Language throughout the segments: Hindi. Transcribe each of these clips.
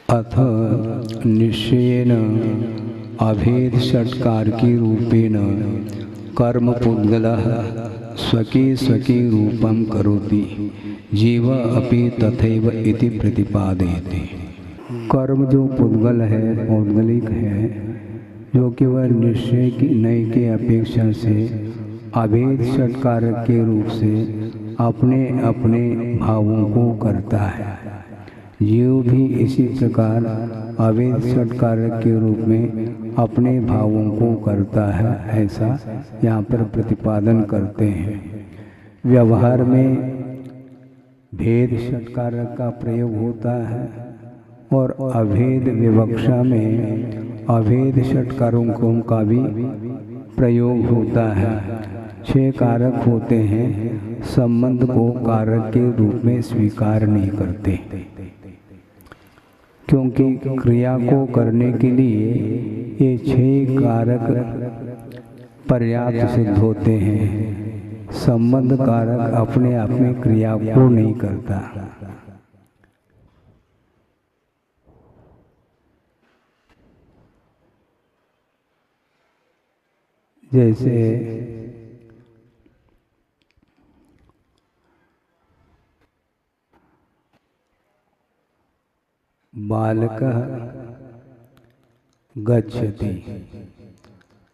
अथ निश्चयेन अभेद षट्कारकी रूपेण कर्म पुद्गलः स्वकी रूपं करोति जीव अपि तथैव इति प्रतिपादयति। कर्म जो पुद्गल है, पौद्गलिक है, जो कि वह निश्चय की नय के अपेक्षा से अभेद षट्कारक के रूप से अपने अपने भावों को करता है। जीव भी इसी प्रकार अभेद षट्कारक के रूप में अपने भावों को करता है, ऐसा यहाँ पर प्रतिपादन करते हैं। व्यवहार में भेद षट्कारक का प्रयोग होता है और अभेद विवक्षा में अभेद षट्कारकों का भी प्रयोग होता है। 6 कारक होते हैं, संबंध को कारक के रूप में स्वीकार नहीं करते, क्योंकि क्रिया को करने के लिए ये 6 कारक पर्याप्त सिद्ध होते हैं। संबंध कारक अपने आप में क्रिया को नहीं करता। जैसे बालकः गच्छति,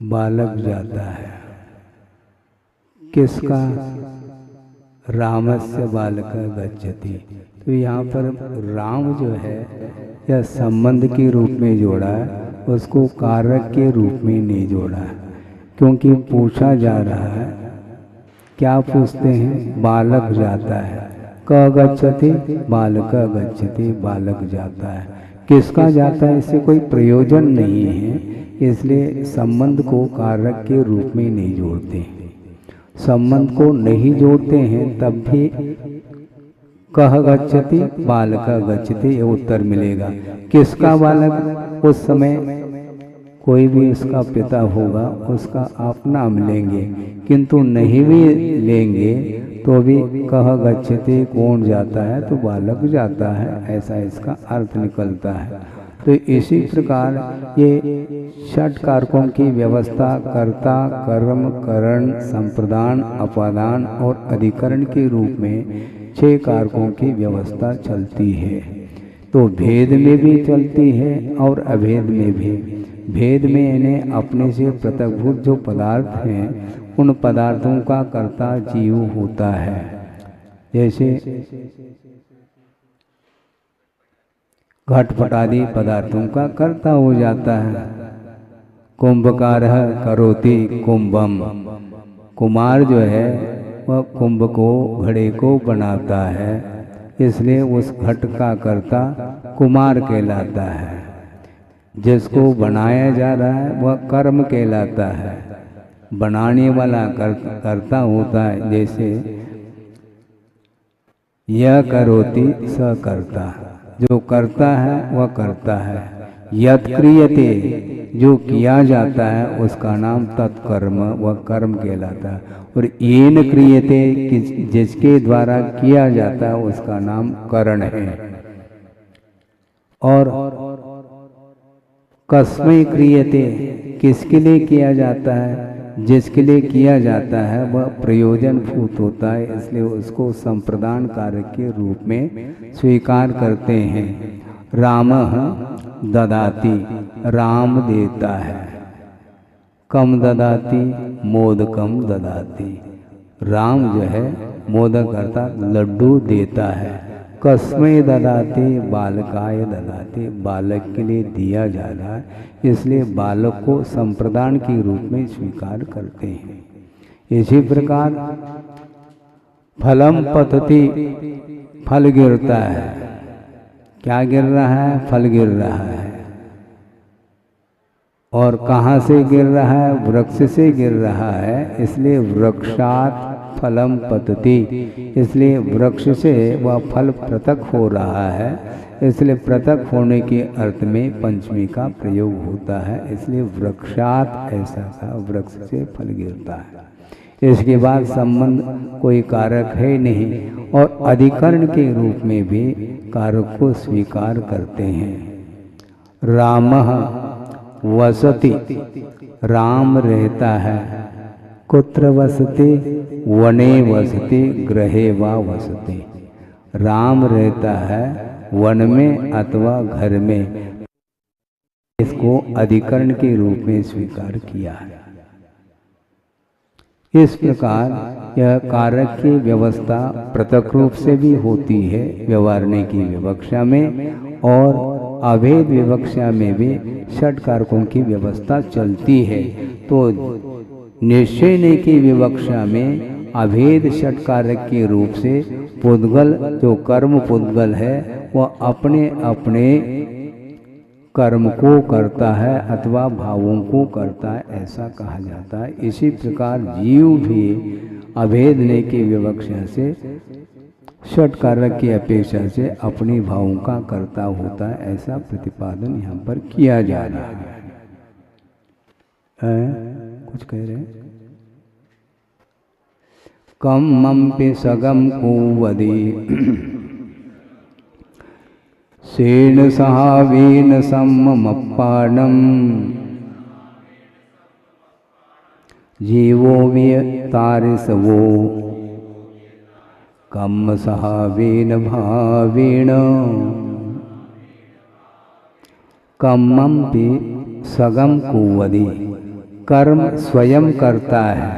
बालक जाता है। किसका? रामस्य बालकः गच्छति। तो यहाँ पर राम जो है यह संबंध के रूप में जोड़ा है, उसको कारक के रूप में नहीं जोड़ा है, क्योंकि पूछा जा रहा है। क्या पूछते हैं? बालक जाता है। क गच्छति, बालक गच्छति, बालक जाता है। किसका जाता है? इससे कोई प्रयोजन नहीं है, इसलिए संबंध को कारक के रूप में नहीं जोड़ते। संबंध को नहीं जोड़ते हैं तब भी कह गच्छति, बालक गच्छति ये उत्तर मिलेगा। किसका बालक? उस समय कोई भी उसका पिता होगा, उसका आप नाम लेंगे, किंतु नहीं भी लेंगे तो भी कह गच्छति, कौन जाता है? तो बालक जाता है, ऐसा इसका अर्थ निकलता है। तो इसी प्रकार ये 6 कारकों की व्यवस्था कर्ता, कर्म, करण, संप्रदान, अपादान और अधिकरण के रूप में 6 कारकों की व्यवस्था चलती है। तो भेद में भी चलती है और अभेद में भी। भेद में इन्हें अपने से पृथकभूत जो पदार्थ हैं उन पदार्थों का कर्ता जीव होता है। जैसे घटपट आदि पदार्थों का कर्ता हो जाता है। कुंभकारः करोति कुंभम, कुमार जो है वह कुंभ को, घड़े को बनाता है, इसलिए उस घट का कर्ता कुमार कहलाता है। जिसको बनाया जा रहा है वह कर्म कहलाता है, बनाने वाला कर्ता होता है। जैसे यह करोति स कर्ता, जो करता है वह करता है। यत् क्रियते, जो किया जाता है उसका नाम तत्कर्म, वह कर्म कहलाता है। और येन क्रियते, जिसके द्वारा किया जाता है उसका नाम करण है। और कस्मै क्रियते, किसके लिए किया जाता है? जिसके लिए किया जाता है वह प्रयोजन भूत होता है, इसलिए उसको संप्रदान कारक के रूप में स्वीकार करते हैं। रामः ददाति, राम देता है। कम ददाति, मोदकम ददाति, राम जो है मोदक करता, लड्डू देता है। कस्मै ददाति, बालकाय ददाति, बालक के लिए दिया जा रहा है, इसलिए बालक को संप्रदान के रूप में स्वीकार करते हैं। इसी प्रकार फलम पतति, फल गिरता है। क्या गिर रहा है? फल गिर रहा है। और कहाँ से गिर रहा है? वृक्ष से गिर रहा है, इसलिए वृक्षात् फलम पतति, इसलिए वृक्ष से वह फल पृथक हो रहा है, इसलिए पृथक होने के अर्थ में पंचमी का प्रयोग होता है। इसलिए वृक्षात् ऐसा था, वृक्ष से फल गिरता है। इसके बाद संबंध कोई कारक है नहीं, और अधिकरण के रूप में भी कारक को स्वीकार करते हैं। रामः वसति, राम रहता है। कुत्र वसति? वने वसति गृहे वा वसति। राम रहता है वन में अथवा घर में। इसको अधिकरण के रूप में स्वीकार किया है। इस प्रकार यह कारक की व्यवस्था पृथक रूप से भी होती है व्यवहारने की विवक्षा में, और अभेद विवक्षा में भी षट कारकों की व्यवस्था चलती है। तो निश्चय की विवक्षा में अभेद षट कारक के रूप से पुद्गल, जो कर्म पुद्गल है, वह अपने अपने कर्म को करता है अथवा भावों को करता है, ऐसा कहा जाता है। इसी प्रकार जीव भी अभेदने की विवक्षा से षट कारक की अपेक्षा से अपनी भावों का कर्ता होता है, ऐसा प्रतिपादन यहाँ पर किया जा रहा है। कुछ कह रहे हैं? कम मम्पि सगम कुवदी सेन सहावेन सम्मप्पाणम जीवो वितारिसवो कम सहावेन भावेन। कम्मपि सगम कुवदी, कर्म स्वयं करता है।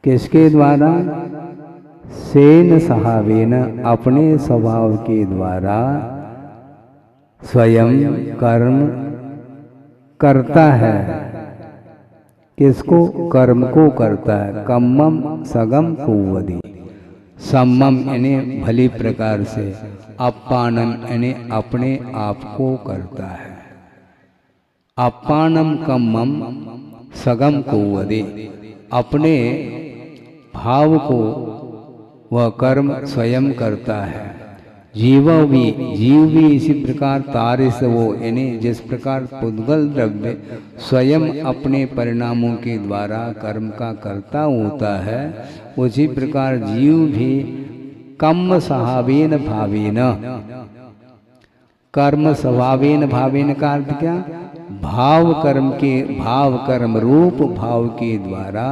किसके द्वारा? सेन सहावेन, अपने स्वभाव के द्वारा स्वयं कर्म करता है। किसको? कर्म को करता है। कम्मम सगम कुवदी, सम्मम यानी भली प्रकार से, अप्पानम यानी अपने आप को करता है। अप्पानम कम्मम सगम कुवदी, अपने भाव को वह कर्म स्वयं करता है। जीव भी इसी प्रकार तारिस वो, यानी जिस प्रकार पुद्गल द्रव्य स्वयं अपने परिणामों के द्वारा कर्म का कर्ता होता है, उसी प्रकार जीव भी कम स्वभावेन भावेन, कर्म स्वभावेन भावेन का अर्थ क्या? भाव कर्म रूप भाव के द्वारा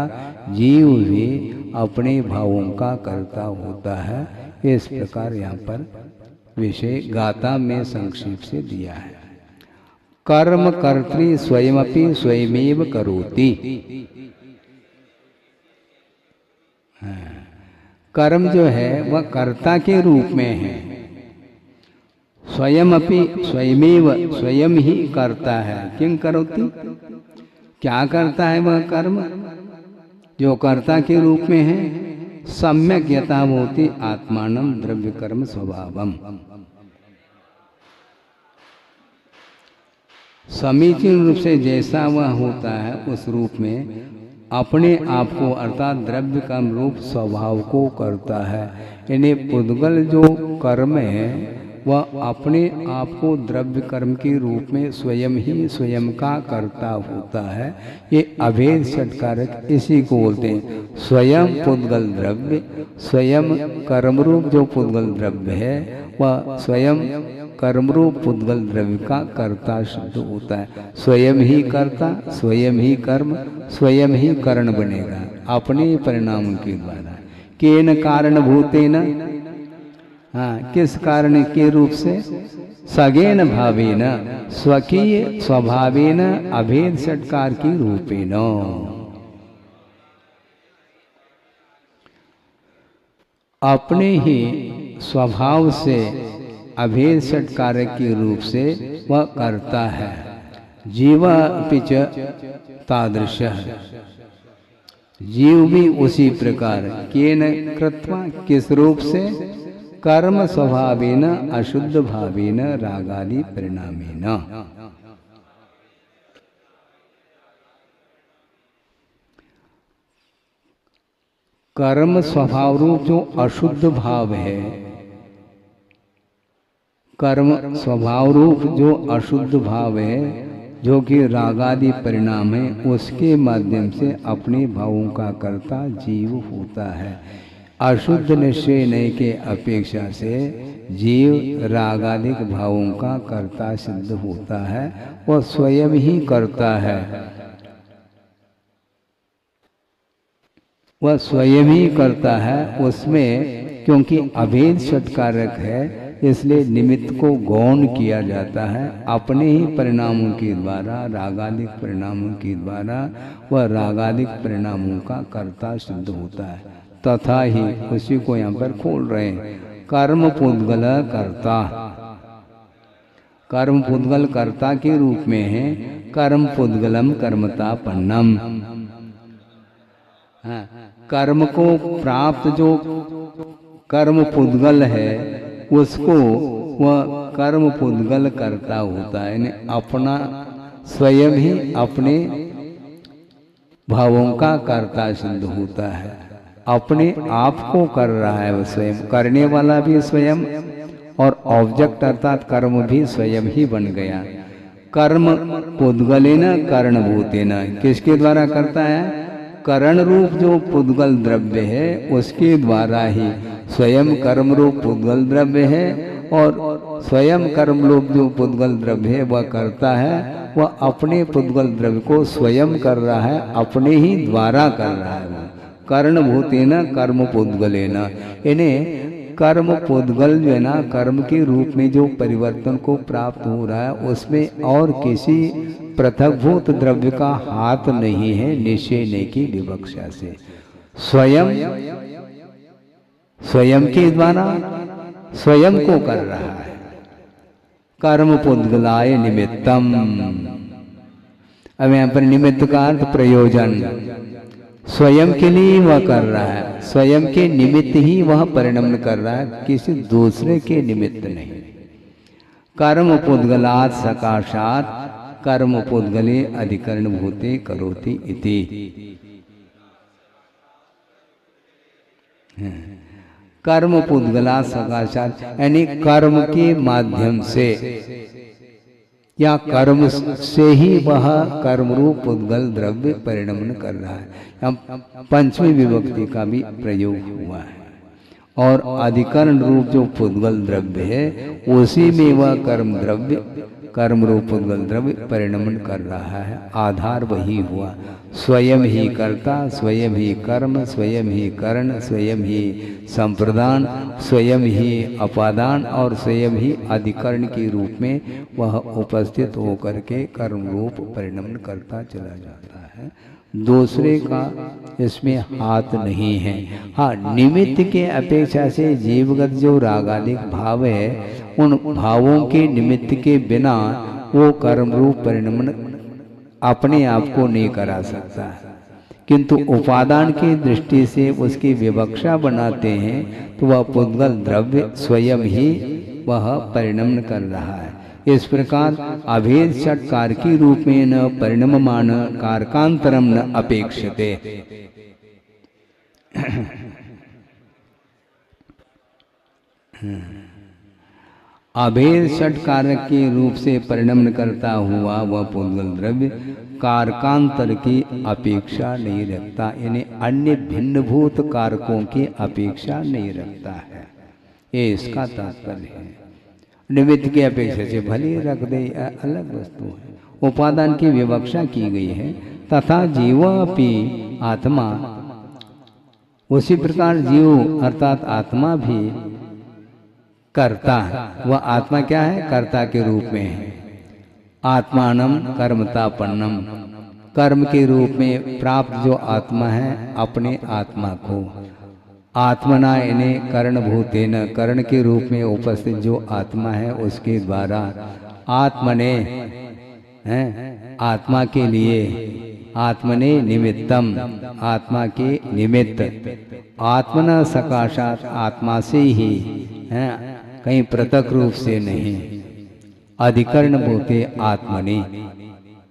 जीव भी अपने भावों का कर्ता होता है। इस प्रकार यहाँ पर विषय गाथा में संक्षेप से दिया है। कर्म कर्तृ स्वयमपि स्वयमेव करोति। कर्म जो है वह कर्ता के रूप में है। स्वयमपि स्वयमेव, स्वयं ही करता है। किं करोति? क्या करता है वह कर्म? जो कर्ता के रूप में है। सम्यक यथाभूति आत्मानं द्रव्य कर्म स्वभावम, समीचीन रूप से जैसा वह होता है उस रूप में अपने आप को अर्थात द्रव्य कर्म रूप स्वभाव को करता है। यानी पुद्गल जो कर्म है वह अपने आप को द्रव्य कर्म के रूप में स्वयं ही स्वयं का कर्ता होता है। ये अभेद षटकारक इसी को बोलते हैं। स्वयं पुद्गल द्रव्य, स्वयं कर्म रूप जो पुद्गल द्रव्य है वह स्वयं कर्मरूप पुद्गल द्रव्य का कर्ता शब्द होता है। स्वयं ही कर्ता, स्वयं ही कर्म, स्वयं ही करण बनेगा अपने परिणाम के द्वारा। केन कारण भूतेन, हाँ, किस कारण के रूप से? सगेन भावेन, स्वकीय स्वभावेन अभेद षटकार की रूपेण। अपने ही स्वभाव से अभेद षटकारक के रूप से वह करता है। जीवा पिच तादृशः, जीव भी उसी प्रकार। केन कृत्वा, किस रूप से? कर्म स्वभावेन अशुद्ध भावेन रागादि परिणामेन। कर्म स्वभाव रूप जो अशुद्ध भाव है, कर्म स्वभाव रूप जो अशुद्ध भाव है, जो कि रागादि परिणाम है, उसके माध्यम से अपने भावों का कर्ता जीव होता है। अशुद्ध निश्चय नहीं के अपेक्षा से जीव रागादिक भावों का कर्ता सिद्ध होता है, वह स्वयं ही करता है, वह स्वयं ही करता है। उसमें क्योंकि अभेद षटकारक है, इसलिए निमित्त को गौण किया जाता है। अपने ही परिणामों के द्वारा, रागादिक परिणामों के द्वारा वह रागादिक परिणामों का कर्ता सिद्ध होता है। तथा ही उसी को यहाँ पर खोल रहे हैं, कर्म पुद्गल कर्ता। कर्म पुद्गल कर्ता के रूप में है, कर्म पुद्गलम कर्मतापन्नम। कर्म को प्राप्त जो कर्म पुद्गल है उसको वह कर्म पुद्गल करता होता है, यानी अपना स्वयं ही अपने भावों का कर्ता सिद्ध होता है। अपने आप को कर रहा है वह स्वयं, करने वाला भी स्वयं और ऑब्जेक्ट अर्थात कर्म भी स्वयं ही बन गया। कर्म पुद्गलेन करणभूतेन, किसके द्वारा करता है? करण रूप जो पुद्गल द्रव्य है उसके द्वारा ही स्वयं कर्म रूप पुद्गल द्रव्य है, और स्वयं कर्म रूप जो पुद्गल द्रव्य है वह करता है, वह अपने पुद्गल द्रव्य को स्वयं कर रहा है, अपने ही द्वारा कर रहा है। करणभूतेन कर्म पुद्गलेन, इन्हें कर्म पुद्गल जो है ना, कर्म के रूप में जो परिवर्तन को प्राप्त हो रहा है उसमें और किसी पृथकभूत द्रव्य का हाथ नहीं है, निश्चय नहीं की विवक्षा से स्वयं स्वयं के द्वारा स्वयं को कर रहा है। कर्म पुद्गलाय निमित्तम, अब यहाँ पर निमित्त का अर्थ प्रयोजन, स्वयं के लिए वह कर रहा है, स्वयं के निमित्त ही वह परिणमन कर रहा है, किसी दूसरे के निमित्त नहीं। कर्म पुद्गलात् सकाशात् कर्म पुद्गले अधिकरण भूते करोति इति। कर्म पुद्गलात् सकाशात् यानी कर्म के माध्यम से या कर्म से ही वह कर्म रूप पुद्गल द्रव्य परिणमन कर रहा है। यहाँ पंचमी विभक्ति का भी प्रयोग हुआ है, और अधिकरण रूप जो पुद्गल द्रव्य है उसी में वह कर्म द्रव्य कर्म रूप पुद्गल द्रव्य परिणमन कर रहा है। आधार वही हुआ, स्वयं ही कर्ता, स्वयं ही कर्म, स्वयं ही करण, स्वयं ही संप्रदान, स्वयं ही अपादान और स्वयं ही अधिकरण के रूप में वह उपस्थित होकर के कर्म रूप परिणमन करता चला जाता है। दूसरे का इसमें हाथ नहीं है। हाँ, निमित्त के अपेक्षा से जीवगत जो रागादिक भाव है उन भावों के निमित्त के बिना वो कर्म रूप परिणमन अपने आप को नहीं करा सकता, किंतु उपादान की दृष्टि से उसकी विवक्षा बनाते हैं तो वह पुद्गल द्रव्य स्वयं ही वह परिणमन कर रहा है। इस प्रकार अभेद षटकार के रूप में न परिणममान कारकांतरम न अपेक्षते। अभेद षटकारक के रूप से परिणमन करता हुआ वह पुद्गल द्रव्य कारकांतर की अपेक्षा नहीं रखता, यानी अन्य भिन्नभूत कारकों की अपेक्षा नहीं रखता है, ये इसका तात्पर्य है। निमित्त की अपेक्षा से भले रख दे, अलग वस्तु है, उपादान की विवक्षा की गई है। तथा जीवोपि आत्मा, उसी प्रकार जीव अर्थात आत्मा भी कर्ता है। वह आत्मा क्या है? कर्ता के रूप में है। आत्मानम कर्मतापन्नम, कर्म के रूप में प्राप्त जो आत्मा है अपने आत्मा को, आत्मना इन्हें करणभूतेन, करण के रूप में उपस्थित जो आत्मा है उसके द्वारा आत्मने हैं, आत्मा के लिए, आत्मने निमित्तम, आत्मा के निमित्त, आत्मना सकाशात, आत्मा से ही हैं, कहीं पृथक रूप से नहीं। अधिकरण भूते आत्मनि,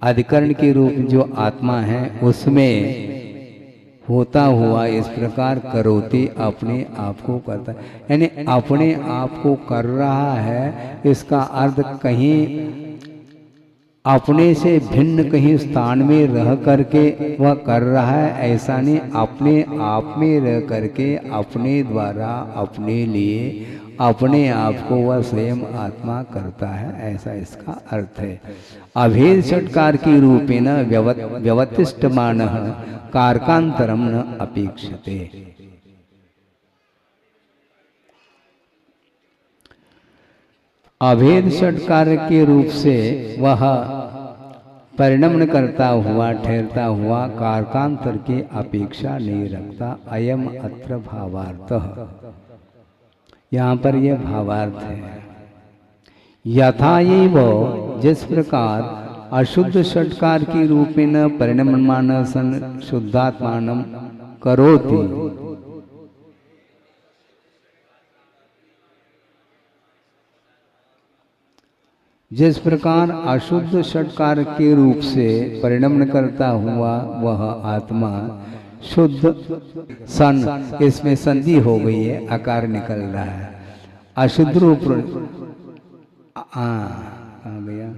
अधिकरण के रूप जो आत्मा है उसमें होता हुआ इस प्रकार करोति, अपने आप को करता है, यानी अपने आप को कर रहा है। इसका अर्थ कहीं अपने से भिन्न कहीं स्थान में रह करके वह कर रहा है, ऐसा नहीं। अपने आप में रह करके अपने द्वारा अपने लिए अपने आप को वह स्वयं आत्मा करता है, ऐसा इसका अर्थ है। अभेद षट्कार की रूपेण व्यवतिष्ठमान कारकांतरम न अपेक्षते। अभेद षट्कार के रूप से वह परिणमन करता हुआ ठहरता हुआ कारकांतर के अपेक्षा नहीं रखता। अयम अत्र भावार्थः, यहाँ पर यह भावार्थ है। यथा ये वो जिस प्रकार अशुद्ध षट्कार के रूप में न परिणममान सन शुद्धात्मानं करोति, जिस प्रकार अशुद्ध षट्कार के रूप से परिणमन करता हुआ वह आत्मा शुद्ध सन, इसमें संधि हो गई है, आकार निकल रहा है। अशुद्ध रूप भैया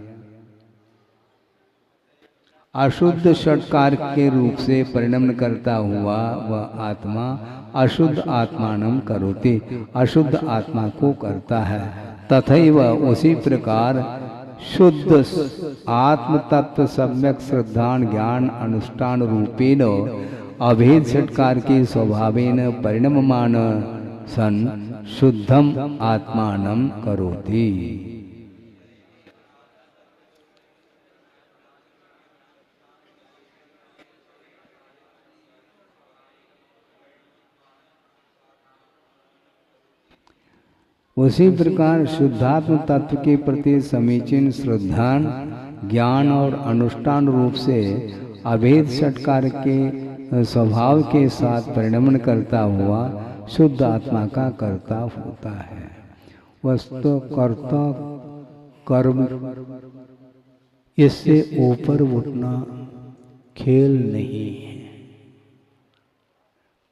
अशुद्ध षट्कार के रूप से परिणमन करता हुआ वह आत्मा अशुद्ध आत्मानं करोति, अशुद्ध आत्मा को करता है। तथैव उसी प्रकार शुद्ध आत्म तत्व सम्यक श्रद्धान ज्ञान अनुष्ठान रूपेण अभेद षट्कार के स्वभावेन परिणममान सन शुद्धम आत्मानं करोति। उसी प्रकार शुद्धात्म तत्व के प्रति समीचीन श्रद्धान ज्ञान और अनुष्ठान रूप से अभेद षट्कार के स्वभाव के साथ परिणमन करता हुआ शुद्ध आत्मा का कर्ता होता है। वस्तु कर्ता कर्म, इससे ऊपर उठना खेल नहीं है।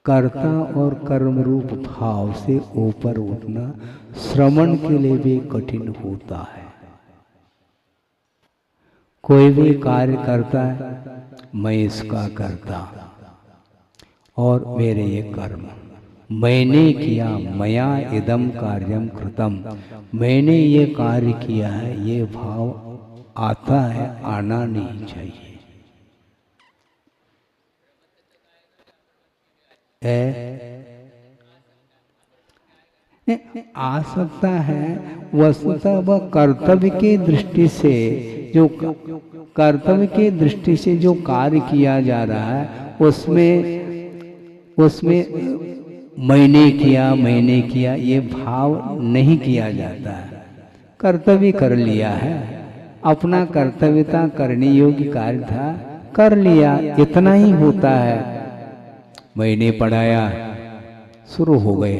कर्ता और कर्म रूप भाव से ऊपर उठना श्रवण के लिए भी कठिन होता है। कोई भी कार्य करता है, मैं इसका करता और मेरे ये कर्म, मैंने किया, मया इदम कार्यम कृतम, मैंने ये कार्य किया है, ये भाव आता है, आना नहीं चाहिए। आ सकता है। वस्तुतः वह कर्तव्य के दृष्टि से जो कर्तव्य के दृष्टि से जो कार्य किया जा रहा है उसमें मैंने किया ये भाव नहीं किया जाता है। कर्तव्य कर लिया है, अपना कर्तव्यता करने योग्य कार्य था, कर लिया, इतना ही होता है। मैंने पढ़ाया, शुरू हो गए।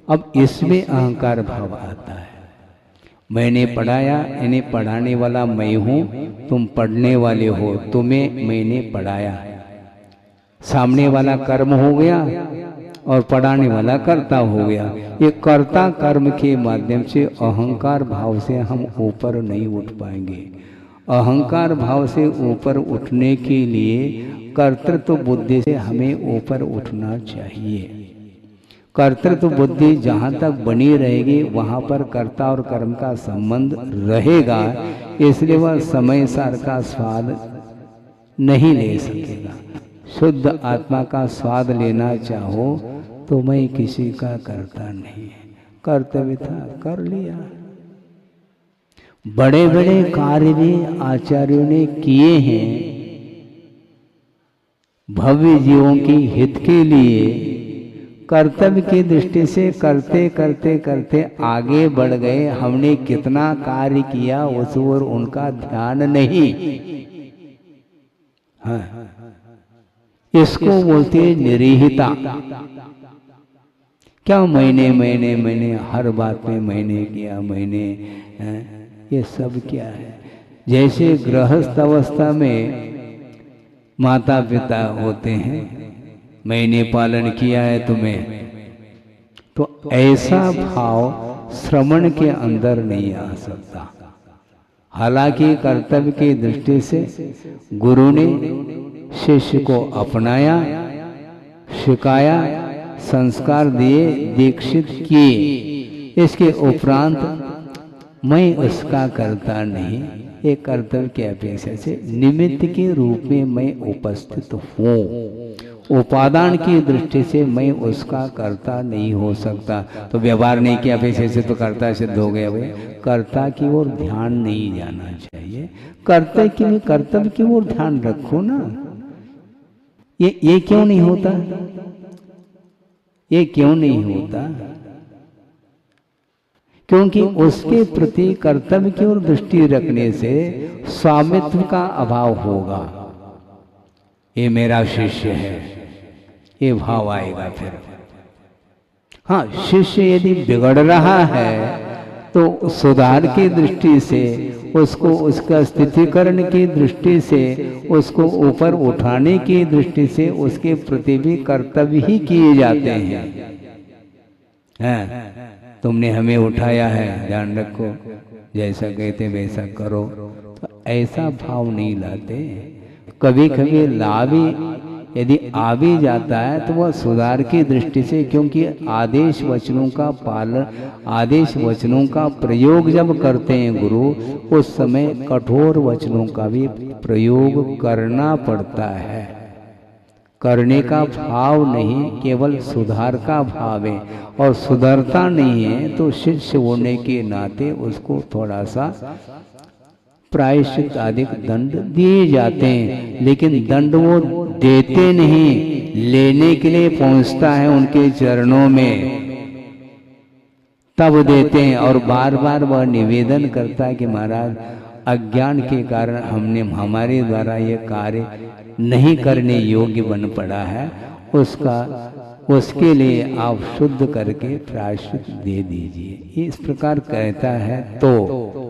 अब इसमें अहंकार भाव आता है। मैंने पढ़ाया, इन्हें पढ़ाने वाला मैं हूँ, तुम पढ़ने वाले हो, तुम्हें मैंने पढ़ाया। सामने वाला कर्म हो गया और पढ़ाने वाला कर्ता हो गया। ये कर्ता कर्म के माध्यम से अहंकार भाव से हम ऊपर नहीं उठ पाएंगे। अहंकार भाव से ऊपर उठने के लिए कर्तृत्व बुद्धि से हमें ऊपर उठना चाहिए। कर्तृत्व बुद्धि जहाँ तक बनी रहेगी वहाँ पर कर्ता और कर्म का संबंध रहेगा, इसलिए वह समय सार का स्वाद नहीं ले सकेगा। शुद्ध आत्मा का स्वाद लेना चाहो तो मैं किसी का करता नहीं, कर्तव्य था, कर लिया। बड़े बड़े कार्य भी आचार्यों ने किए हैं भव्य जीवों की हित के लिए। कर्तव्य की दृष्टि से करते करते करते आगे बढ़ गए। हमने कितना कार्य किया उस ओर उनका ध्यान नहीं। हाँ, इसको बोलते हैं निरीहता। क्या मैंने हर बात में मैंने किया, मैंने ये सब क्या है। जैसे गृहस्थ अवस्था में माता पिता होते हैं, मैंने पालन किया है तुम्हें, तो ऐसा भाव श्रवण के अंदर नहीं आ सकता। हालांकि कर्तव्य की दृष्टि से गुरु ने शिष्य को अपनाया, सिखाया, संस्कार दिए, दीक्षित किए। इसके उपरांत मैं उसका कर्ता नहीं, एक कर्तव्य की अपेक्षा से निमित्त के रूप में मैं उपस्थित हूँ। उपादान की दृष्टि से मैं उसका कर्ता नहीं हो सकता। तो व्यवहार नहीं की अपेक्षा से तो कर्ता सिद्ध हो गया। भाई कर्ता की ओर ध्यान नहीं जाना चाहिए, कर्तव्य की ओर ध्यान रखो ना। ये क्यों नहीं होता? ये क्यों नहीं होता? क्योंकि उसके प्रति कर्तव्य की ओर दृष्टि रखने से स्वामित्व का अभाव होगा। ये मेरा शिष्य है, ये भाव आएगा फिर। हाँ, शिष्य यदि बिगड़ रहा है तो सुधार की दृष्टि से उसको, उसका स्थितिकरण की दृष्टि से, उसको ऊपर उठाने की दृष्टि से उसके प्रति भी कर्तव्य ही किए जाते हैं। तुमने हमें उठाया है, ध्यान रखो, जैसा कहते वैसा करो। तो ऐसा भाव नहीं लाते। कभी कभी लाभी यदि आ भी जाता है तो वह सुधार की दृष्टि से, क्योंकि आदेश वचनों का पालन, आदेश वचनों का प्रयोग जब करते हैं गुरु, उस समय कठोर वचनों का भी प्रयोग करना पड़ता है। करने का भाव नहीं, केवल सुधार का भाव है। और सुधरता नहीं है तो शिष्य होने के नाते उसको थोड़ा सा प्रायश्चित अधिक दंड दिए जाते हैं। लेकिन दंड वो देते नहीं, लेने के लिए पहुंचता है उनके चरणों में, तब देते हैं। और बार बार वह निवेदन करता है कि महाराज अज्ञान के कारण हमने, हमारे द्वारा ये कार्य नहीं करने योग्य बन पड़ा है, उसके लिए आप शुद्ध करके प्रायश्चित दे दीजिए। इस प्रकार कहता है। तो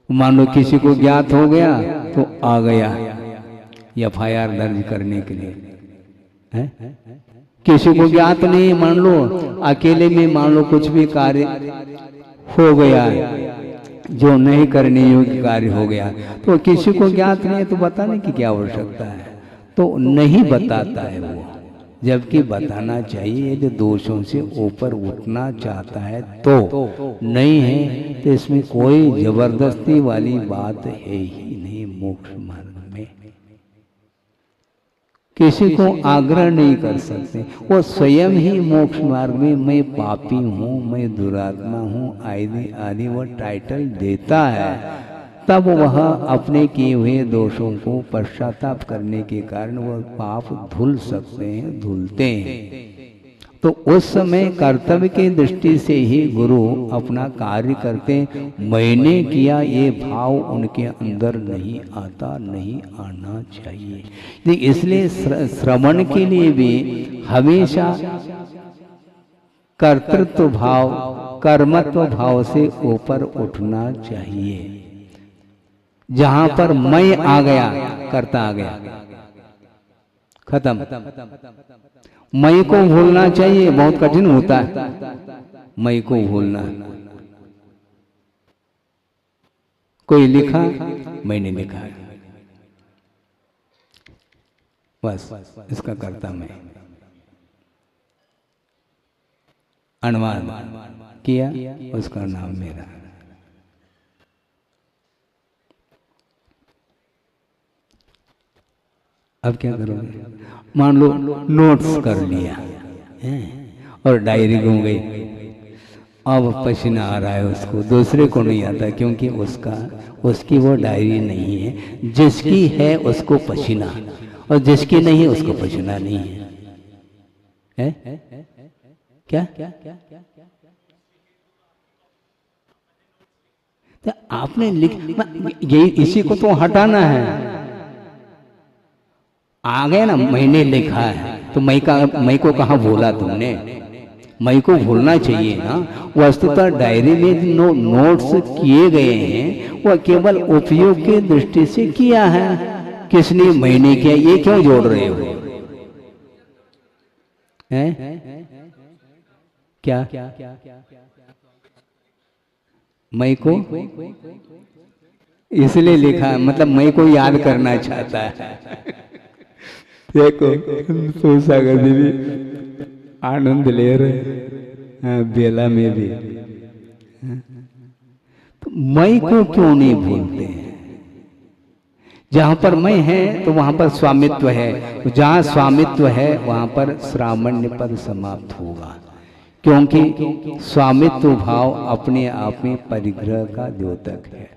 मान लो किसी को ज्ञात हो गया तो आ गया FIR दर्ज करने के लिए, है? किसी को ज्ञात नहीं, मान लो अकेले में मान लो कुछ भी कार्य हो गया जो नहीं करने योग्य कार्य हो गया, तो किसी को ज्ञात नहीं है तो बताने की क्या आवश्यकता है? तो नहीं बताता है वो, जबकि बताना चाहिए। यदि दोषों से ऊपर उठना चाहता है तो, नहीं है तो इसमें कोई जबरदस्ती वाली बात है ही नहीं। मोक्ष मार्ग में किसी को आग्रह नहीं कर सकते, वो स्वयं ही मोक्ष मार्ग में मैं पापी हूँ, मैं दुरात्मा हूँ आदि आदि वह टाइटल देता है। तब वह अपने किए हुए दोषों को पश्चाताप करने के कारण वह पाप धुल सकते हैं, धुलते हैं। तो उस समय कर्तव्य की दृष्टि से ही गुरु अपना कार्य करते हैं। मैंने किया ये भाव उनके अंदर नहीं आता, नहीं आना चाहिए। इसलिए श्रवण के लिए भी हमेशा कर्तृत्व भाव, कर्मत्व भाव से ऊपर उठना चाहिए। जहां पर मैं आ गया, कर्ता आ गया, खत्म। मैं को भूलना चाहिए, बहुत कठिन होता है मैं को भूलना। कोई लिखा, मैंने लिखा, बस इसका कर्ता मैं। अनुवाद किया, उसका नाम मेरा। अब क्या करोगे? मान लो नोट्स कर लिया और डायरी घूम गई, अब पसीना आ रहा है उसको, दूसरे को नहीं आता, क्योंकि उसकी वो डायरी नहीं है। जिसकी है उसको पसीना, और जिसकी नहीं है उसको पसीना नहीं है। क्या तो आपने लिख, यही इसी को तो हटाना है। आ गया ना, मैंने लिखा है, तो मैं को कहाँ भूला तुमने? मैं को भूलना चाहिए ना। वस्तुतः डायरी में नोट्स किए गए हैं, वह केवल उपयोग की दृष्टि से किया है। किसने? मैंने किया। ये क्यों जोड़ रहे हो? हैं? क्या मैं को इसलिए लिखा, मतलब मैं को याद करना चाहता है। देखो तो सागर जी भी आनंद ले रहे बेला में भी। तो मैं को क्यों नहीं भूलते हैं? जहां पर मैं है तो वहां पर स्वामित्व है, जहां स्वामित्व है वहां पर श्रामण्य पद समाप्त होगा, क्योंकि स्वामित्व भाव अपने आप में परिग्रह का द्योतक है।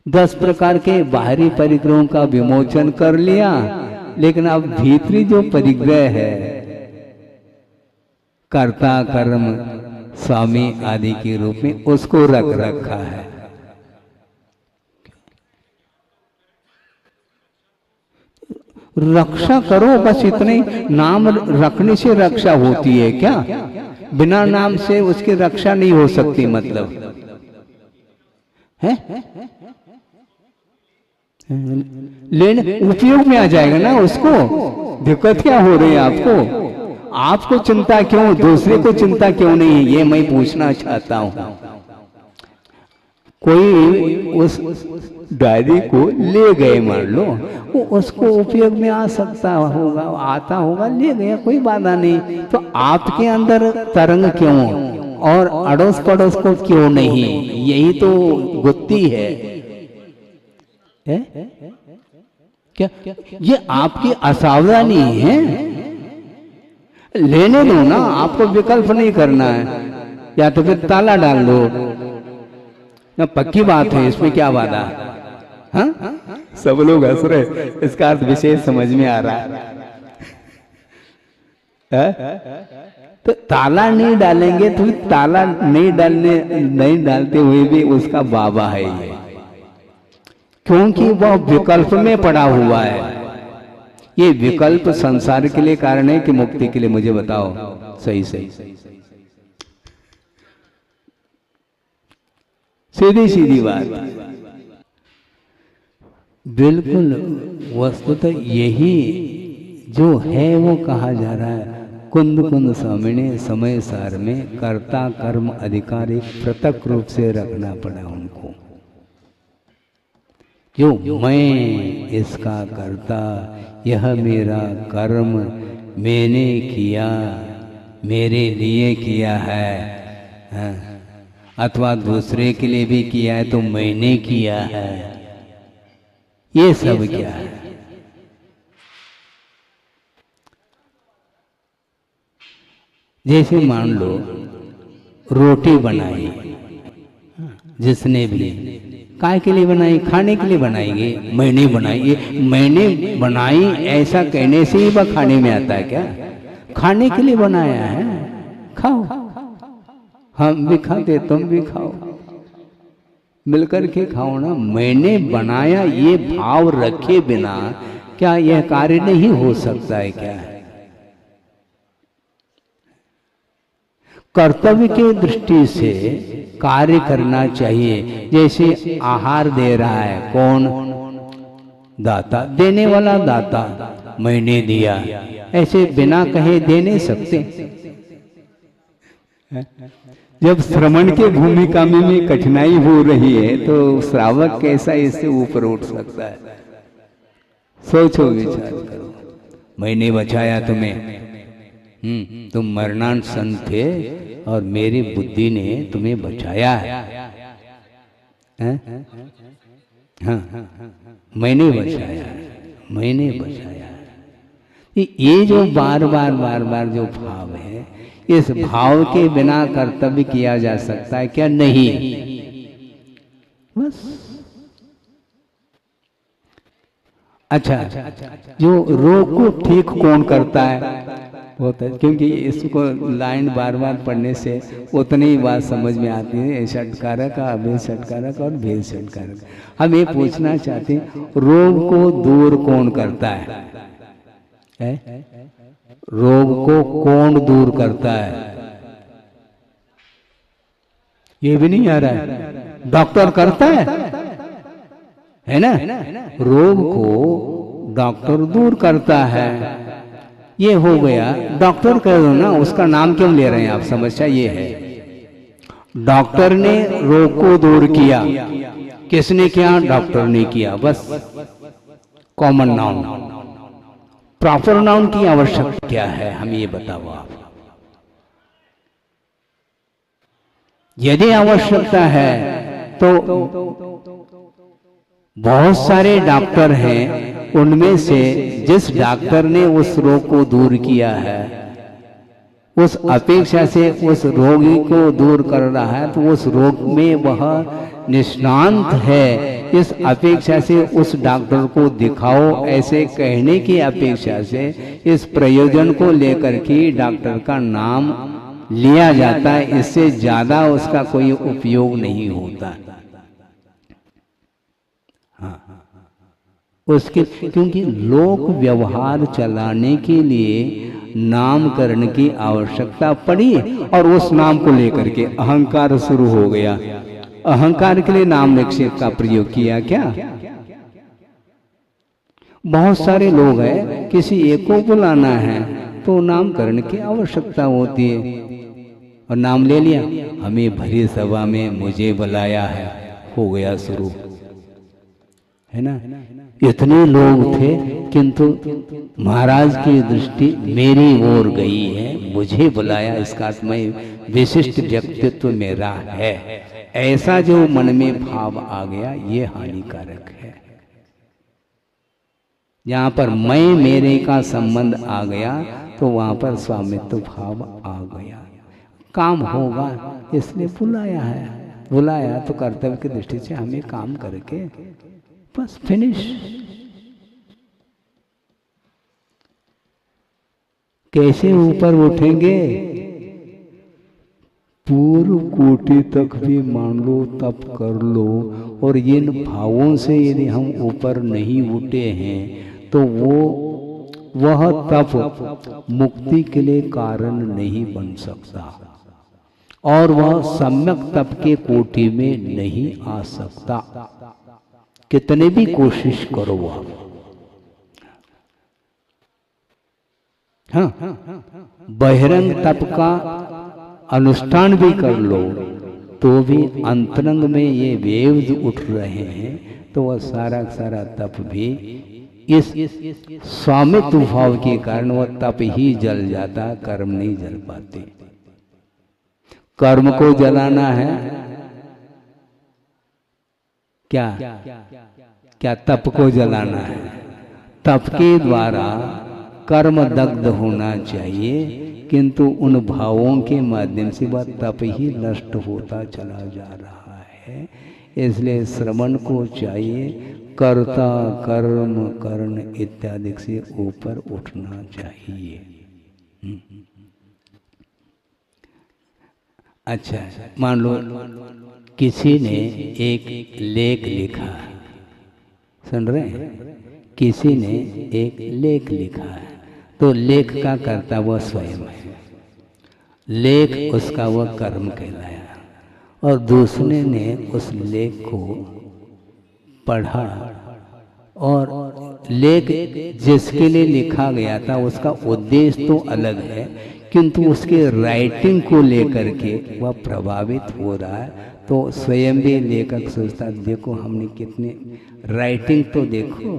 10 प्रकार के बाहरी परिग्रहों का विमोचन कर लिया, लेकिन अब भीतरी जो परिग्रह है, कर्ता कर्म स्वामी आदि के रूप में, उसको रख रखा है। रक्षा करो बस, इतने नाम रखने से रक्षा होती है क्या? बिना नाम से उसकी रक्षा नहीं हो सकती, मतलब है? लेने उपयोग में आ जाएगा ना उसको। दिक्कत क्या हो रही है आपको? आपको चिंता क्यों, दूसरे को चिंता क्यों नहीं है, ये मैं पूछना चाहता हूं। कोई उस डायरी को ले गए, मान लो वो उसको उपयोग में आ सकता होगा, आता होगा, ले गया, कोई बाधा नहीं। तो आपके अंदर तरंग क्यों और अड़ोस पड़ोस को क्यों नहीं? यही तो गुत्ती है। क्या ये आपकी असावधानी है? लेने दो ना, आपको विकल्प नहीं करना है, या तो फिर ताला डाल दो ना, पक्की बात है, इसमें क्या बाधा? हाँ, सब लोग हंस रहे, इसका अर्थ विशेष समझ में आ रहा है। तो ताला नहीं डालेंगे तो ताला नहीं डालते हुए भी उसका बाबा है ये, क्योंकि वह विकल्प में पड़ा हुआ है। ये विकल्प संसार के लिए कारण है कि मुक्ति के लिए? मुझे बताओ सही सही, सीधी सीधी बात। बिल्कुल वस्तुतः यही जो है वो कहा जा रहा है। कुंद कुंद स्वामिने समय सार में कर्ता कर्म अधिकार एक पृथक रूप से रखना पड़ा उनको। जो मैं इसका कर्ता, यह मेरा कर्म मैंने किया, मेरे लिए किया है, अथवा दूसरे के लिए भी किया है तो मैंने किया है, ये सब क्या है? जैसे मान लो रोटी बनाई, जिसने भी काय के लिए बनाई? खाने के लिए बनाएंगे। मैंने बनाई, ये मैंने बनाई ऐसा कहने से ही वह खाने में आता है क्या? खाने के लिए बनाया है, खाओ, हम भी खाते, तुम भी खाओ, मिलकर के खाओ ना। मैंने बनाया ये भाव रखे बिना क्या यह कार्य नहीं हो सकता है क्या? कर्तव्य के दृष्टि से कार्य करना चाहिए। जैसे आहार दे रहा है कौन? दाता, देने वाला दाता, मैंने दिया, ऐसे बिना कहे दे नहीं सकते। जब श्रवण के भूमिका में कठिनाई हो रही है तो श्रावक कैसा इससे ऊपर उठ सकता है? सोचो, विचार करो। मैंने बचाया तुम्हें, तुम मरणासन थे और मेरी बुद्धि ने तुम्हें बचाया है। हाँ, मैंने बचाया, मैंने बचाया। ये जो बार बार जो भाव है, इस भाव के बिना कर्तव्य किया जा सकता है क्या? नहीं। बस अच्छा, जो रोग को ठीक कौन करता है? होता है, क्योंकि इसको लाइन बार बार पढ़ने से उतनी ही बात समझ में आती है। षटकारक, अभेद षटकारक और भेद षटकारक। हम ये पूछना चाहते हैं, रोग को दूर कौन करता है? रोग को कौन दूर करता है? ये भी नहीं आ रहा है। डॉक्टर करता है ना? रोग को डॉक्टर दूर करता है। ये हो गया, डॉक्टर कह दो ना, उसका नाम क्यों ले रहे हैं आप? समस्या ये है, डॉक्टर ने रोग को दूर किया। किसने किया? डॉक्टर ने किया। बस कॉमन नाउन। प्रॉपर नाउन की आवश्यकता क्या है, हमें ये बताओ आप। यदि आवश्यकता है तो बहुत सारे डॉक्टर हैं, उनमें से जिस डॉक्टर ने उस रोग को दूर किया है, उस अपेक्षा से उस रोगी को दूर कर रहा है, तो उस रोग में वह निष्णांत है, इस अपेक्षा से उस डॉक्टर को दिखाओ, ऐसे कहने की अपेक्षा से इस प्रयोजन को लेकर के डॉक्टर का नाम लिया जाता है। इससे ज्यादा उसका कोई उपयोग नहीं होता। हाँ, उसके क्योंकि लोक व्यवहार चलाने के लिए नामकरण की आवश्यकता पड़ी और उस नाम को लेकर के अहंकार शुरू हो गया। अहंकार के लिए नाम निक्षेप का प्रयोग किया क्या? बहुत सारे लोग हैं, किसी एक को बुलाना है तो नामकरण की आवश्यकता होती है, और नाम ले लिया, हमें भरी सभा में मुझे बुलाया है, हो गया शुरू, है ना। इतने लोग थे, किंतु महाराज की दृष्टि मेरी ओर गई है, मुझे बुलाया, इसका मैं विशिष्ट व्यक्तित्व मेरा है, ऐसा जो मन में भाव आ गया, ये हानिकारक है। जहां पर मैं मेरे का संबंध आ गया तो वहां पर स्वामित्व भाव आ गया। काम होगा इसलिए बुलाया है, बुलाया तो कर्तव्य की दृष्टि से हमें काम करके बस फिनिश। कैसे ऊपर उठेंगे? पूर्व कोटि तक भी मान लो, तप कर लो, और इन भावों से यदि हम ऊपर नहीं उठे हैं तो वह तप मुक्ति के लिए कारण नहीं बन सकता, और वह सम्यक तप के कोटि में नहीं आ सकता, कितने भी कोशिश करो वह। हाँ, बहिरंग तप का अनुष्ठान भी कर लो तो भी अंतरंग में ये वेव्स उठ रहे हैं, तो वह सारा सारा तप भी इस स्वामित्व भाव के कारण वह तप ही जल जाता, कर्म नहीं जल पाते। कर्म को जलाना है क्या? क्या तप को जलाना है? तप के द्वारा कर्म दग्ध होना चाहिए, किंतु उन भावों के माध्यम से वह तप ही नष्ट होता चला जा रहा है। इसलिए श्रवण को चाहिए कर्ता कर्म कर्ण इत्यादि से ऊपर उठना चाहिए। अच्छा, मान लो किसी ने एक लेख लिखा, सुन रहे हैं? किसी ने एक लेख लिखा है, तो लेख का कर्ता वह स्वयं है, लेख उसका वह कर्म कहलाया, और दूसरे ने उस लेख को पढ़ा, और लेख जिसके लिए लिखा गया था उसका उद्देश्य तो अलग है, किंतु उसके राइटिंग को लेकर के वह प्रभावित हो रहा है। तो स्वयं भी लेखक सोचता, देखो हमने कितने राइटिंग, तो देखो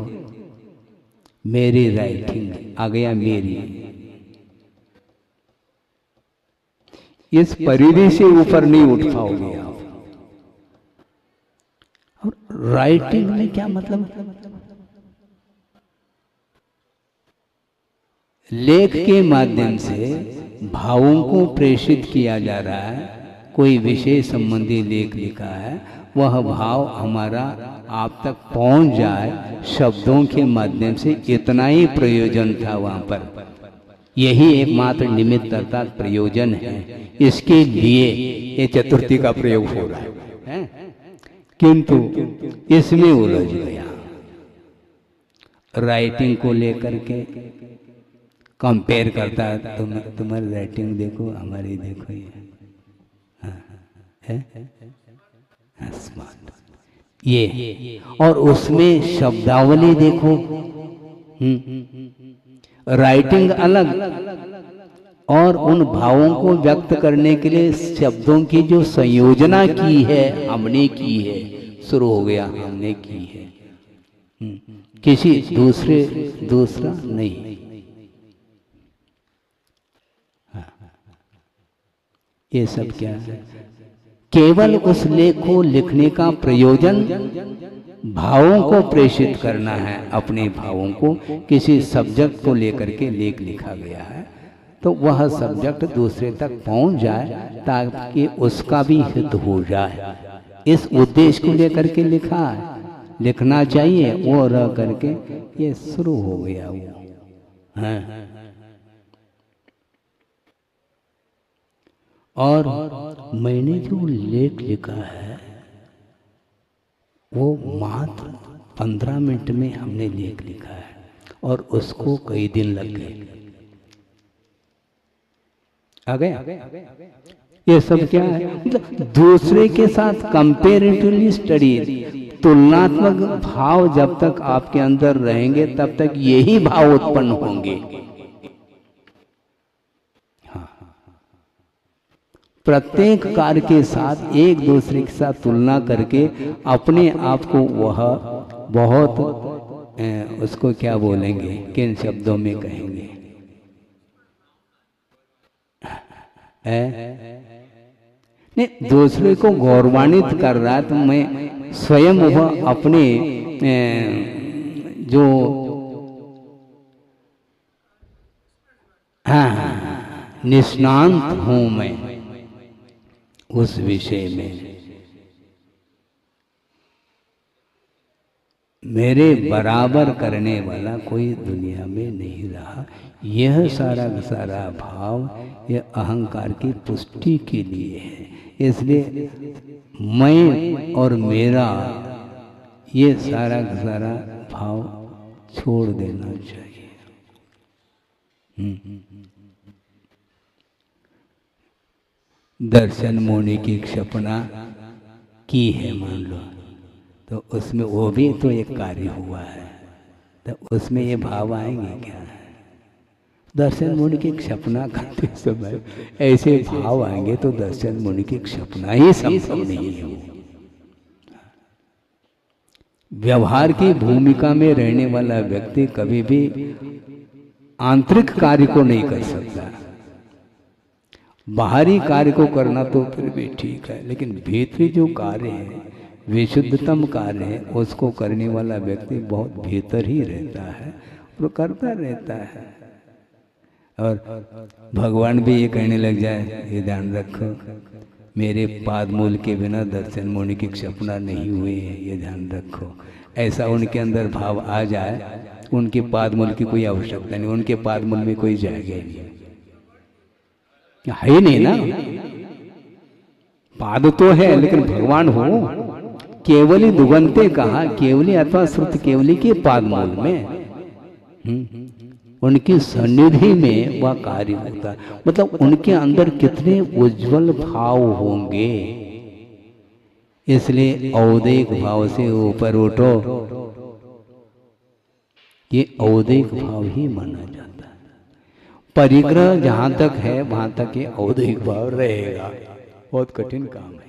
मेरी राइटिंग आ गया, मेरी इस परिधि से ऊपर नहीं उठ पाओगे आप। और राइटिंग में क्या मतलब? लेख के माध्यम से भावों को प्रेषित किया जा रहा है। कोई विषय संबंधी लेख लिखा है, वह भाव हमारा आप तक पहुंच जाए शब्दों के माध्यम से, इतना ही प्रयोजन था वहां पर। यही एकमात्र निमित्त अर्थात प्रयोजन है, इसके लिए ये चतुर्थी का प्रयोग हो रहा है, किंतु इसमें उलझ गया। राइटिंग को लेकर के कंपेयर करता है, तुम्हारी राइटिंग देखो, हमारी देखो, ये और उसमें शब्दावली देखो, राइटिंग अलग, और उन भावों को व्यक्त करने के लिए शब्दों की जो संयोजना की है, हमने की है, शुरू हो गया हमने की है, किसी दूसरा नहीं। ये सब क्या है? केवल उस लेख को लिखने का प्रयोजन भावों को प्रेषित करना है, अपने भावों को किसी सब्जेक्ट को लेकर के लेख लिखा गया है, तो वह सब्जेक्ट दूसरे तक पहुंच जाए ताकि उसका भी हित हो जाए। इस उद्देश्य को लेकर के लिखा है, लिखना चाहिए वो रह करके ये शुरू हो गया वो है। और मैंने जो लेख लिखा है वो मात्र 15 मिनट में हमने लेख लिखा है और उसको कई दिन लग गए। आ गया? ये सब क्या है? दूसरे के साथ कंपेरेटिवली स्टडी, तुलनात्मक भाव जब तक आपके अंदर रहेंगे तब तक यही भाव उत्पन्न होंगे। प्रत्येक कार्य के साथ एक दूसरे के साथ तुलना करके अपने आप को वह बहुत उसको क्या बोलेंगे, किन शब्दों में कहेंगे, नहीं, दूसरे को गौरवान्वित कर रहा है तो मैं स्वयं वह अपने जो निष्णांत हूं मैं उस विषय में, मेरे बराबर करने वाला कोई दुनिया में नहीं रहा। यह सारा का सारा भाव यह अहंकार की पुष्टि के लिए है। इसलिए मैं और मेरा ये सारा का सारा भाव छोड़ देना चाहिए। दर्शन मुनि की क्षपना की है मान लो, तो उसमें वो भी तो एक कार्य हुआ है, तो उसमें ये भाव आएंगे क्या? दर्शन मुनि की क्षपना करते समय ऐसे भाव आएंगे तो दर्शन मुनि की क्षपना ही संभव नहीं है। व्यवहार की भूमिका में रहने वाला व्यक्ति कभी भी आंतरिक कार्य को नहीं कर सकता। बाहरी कार्य को करना तो फिर भी ठीक है, लेकिन भीतरी जो कार्य है, विशुद्धतम कार्य है, उसको करने वाला व्यक्ति बहुत भीतर ही रहता है और करता रहता है। और भगवान भी ये कहने लग जाए, ये ध्यान रखो मेरे पाद मूल के बिना दर्शन मुनि की क्षपना नहीं हुई है, ये ध्यान रखो। ऐसा उनके अंदर भाव आ जाए, उनके पाद मूल की कोई आवश्यकता नहीं, उनके पाद मूल में कोई जाएगा ही नहीं, है ही नहीं ना। पाद तो है लेकिन भगवान हो, केवली दुगंते कहा, केवली अथवा श्रुत केवली के पाद मूल में उनकी सन्निधि में वह कार्य होता है। मतलब उनके अंदर कितने उज्जवल भाव होंगे। इसलिए औदैक भाव से ऊपर उठो, ये औदैक भाव ही माना जाता है। परिग्रह जहां तक है वहां तक ये औदैक भाव रहेगा। बहुत कठिन काम है।